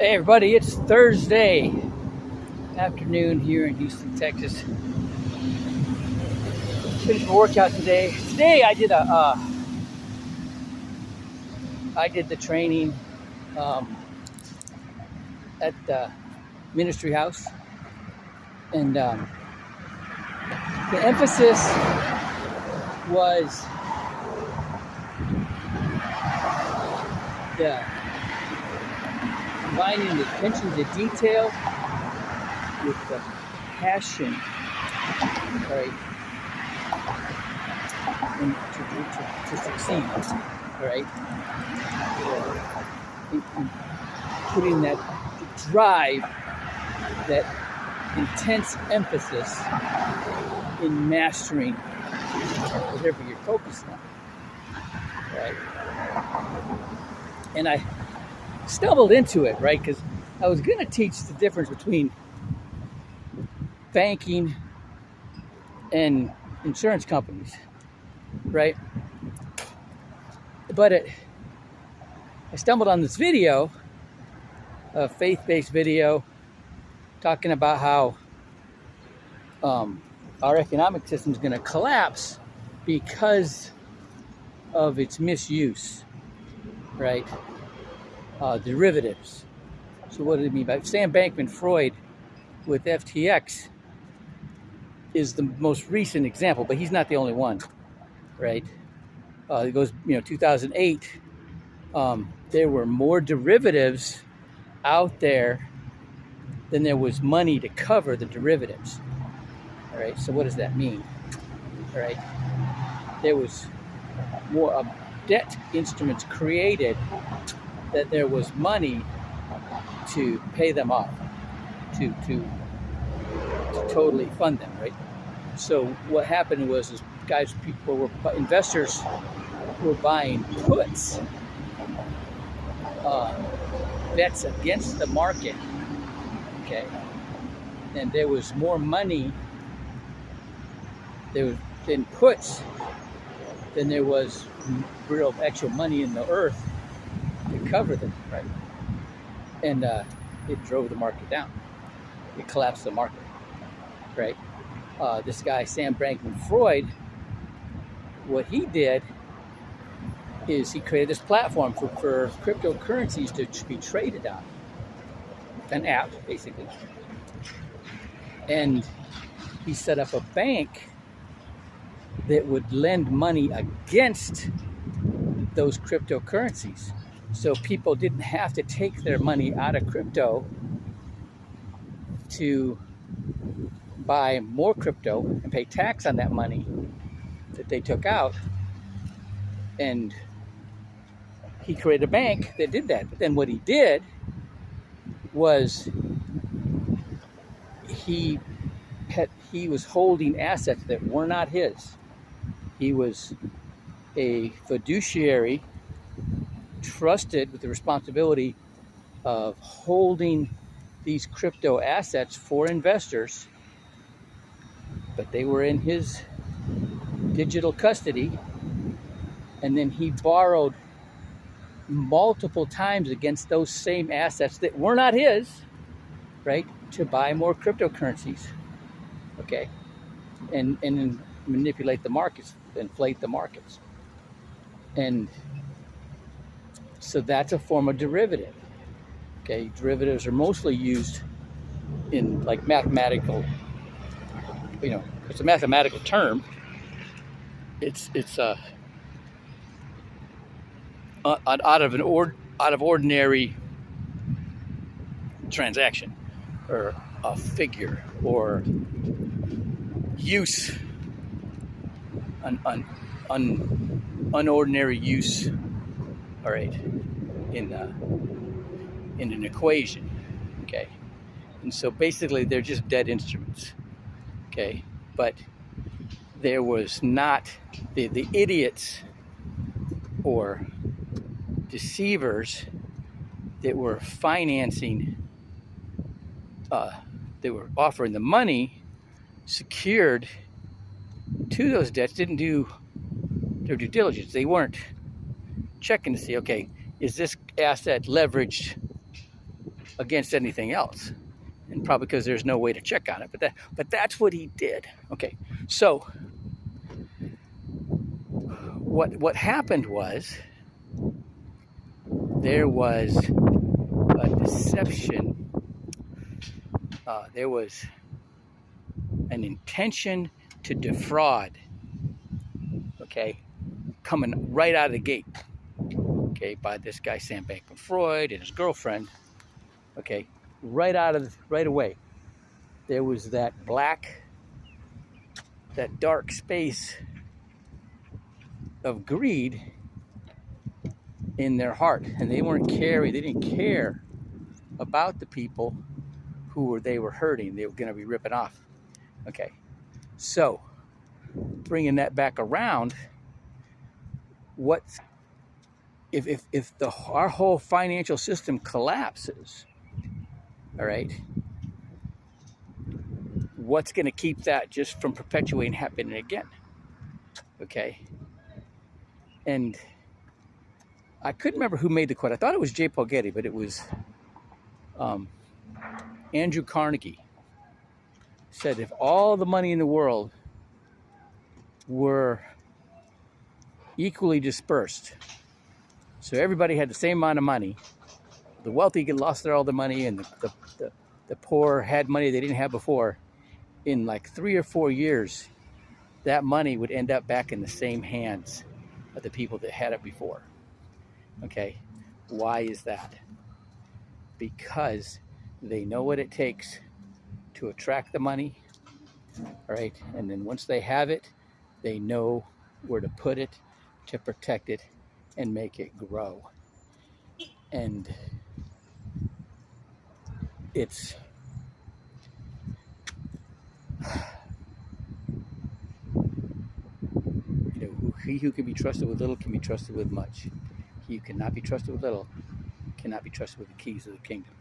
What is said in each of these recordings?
Hey everybody, it's Thursday afternoon here in Houston, Texas. Finished my workout today. Today I did the training at the ministry house, and the emphasis was the combining the attention to detail with the passion, right, and to succeed, right? And putting that drive, that intense emphasis in mastering whatever you're focused on, right? And I stumbled into it, right? Because I was going to teach the difference between banking and insurance companies, right? But I stumbled on this video, a faith-based video, talking about how our economic system is going to collapse because of its misuse, right? Derivatives. So what do they mean by Sam Bankman-Fried with FTX is the most recent example, but he's not the only one, right? It goes, 2008. There were more derivatives out there than there was money to cover the derivatives. All right. So what does that mean? All right. There was more debt instruments created that there was money to pay them off, to totally fund them, right? So what happened was investors were buying puts, bets against the market, okay? And there was more money in puts than there was real actual money in the earth to cover them, right? And it drove the market down. It collapsed the market, right? This guy, Sam Bankman-Fried, what he did is he created this platform for cryptocurrencies to be traded on. An app, basically. And he set up a bank that would lend money against those cryptocurrencies. So people didn't have to take their money out of crypto to buy more crypto and pay tax on that money that they took out. And he created a bank that did that. But then what he did was he was holding assets that were not his. He was a fiduciary trusted with the responsibility of holding these crypto assets for investors, but they were in his digital custody, and then he borrowed multiple times against those same assets that were not his, right, to buy more cryptocurrencies, okay, and manipulate the markets, inflate the markets. And so that's a form of derivative. Okay, derivatives are mostly used in like mathematical, it's a mathematical term. It's out of ordinary transaction, or a figure, or use, unordinary use. All right, in an equation, okay, and so basically they're just dead instruments, okay, but there was not the idiots or deceivers that were financing, they were offering the money secured to those debts, didn't do their due diligence. They weren't checking to see, okay, is this asset leveraged against anything else, and probably because there's no way to check on it. But that's what he did. Okay, so what happened was there was a deception. There was an intention to defraud. Okay, coming right out of the gate. Okay, by this guy Sam Bankman-Fried and his girlfriend. Okay, right away, there was that dark space of greed in their heart, and they didn't care about the people who they were hurting. They were going to be ripping off. Okay, so bringing that back around, if our whole financial system collapses, all right, what's going to keep that just from perpetuating happening again? Okay, and I couldn't remember who made the quote. I thought it was J. Paul Getty, but it was Andrew Carnegie. Said if all the money in the world were equally dispersed, so everybody had the same amount of money, the wealthy lost all their money, and the poor had money they didn't have before, in like 3 or 4 years, that money would end up back in the same hands of the people that had it before. Okay, why is that? Because they know what it takes to attract the money, all right, and then once they have it, they know where to put it, to protect it, and make it grow. And it's he who can be trusted with little can be trusted with much. He who cannot be trusted with little cannot be trusted with the keys of the kingdom.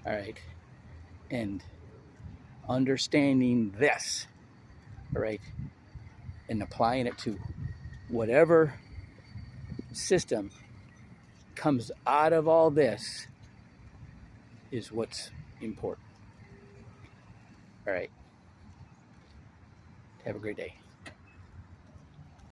All right, and understanding this, all right, and applying it to whatever system comes out of all this is what's important. All right, have a great day.